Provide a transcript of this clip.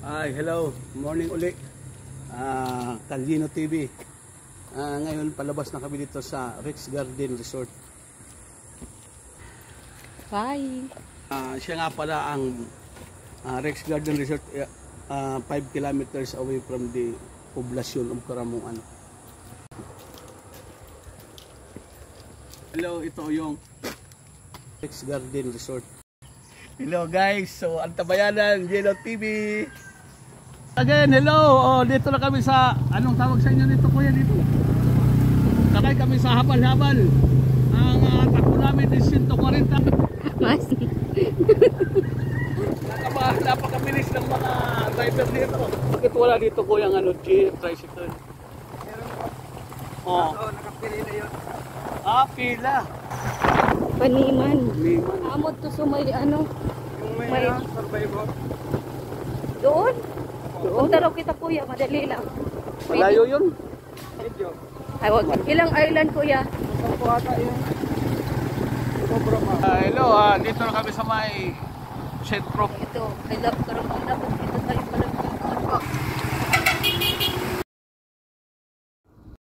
Hi, hello. Morning uli. Calvino TV. Ngayon palabas na kami dito sa Rex Garden Resort. Bye. Siya nga pala ang Rex Garden Resort, 5 kilometers away from the poblasyon of Karamuan. Hello, ito yung Rex Garden Resort. Hello guys, so Antabayanan, Yellow TV. Again, hello. Dito na kami sa, anong tawag sa inyo dito kuya dito? Sakay kami sa habal-habal. Ang takbo namin is 140. Mas. Napakabilis ng mga driver dito. Bakit wala dito kuya ang jeep, tricycle? Oo, nakapili na yun. Pila. Paniman. Paniman. Amot to sumay ano? Yung may survivor. Doon? Doon taraw kita kuya, madali lang. Malayo yun? Ay, wag. Ilang island kuya? Hello, dito na kami sa may sentro. Ito, I love Karamuan.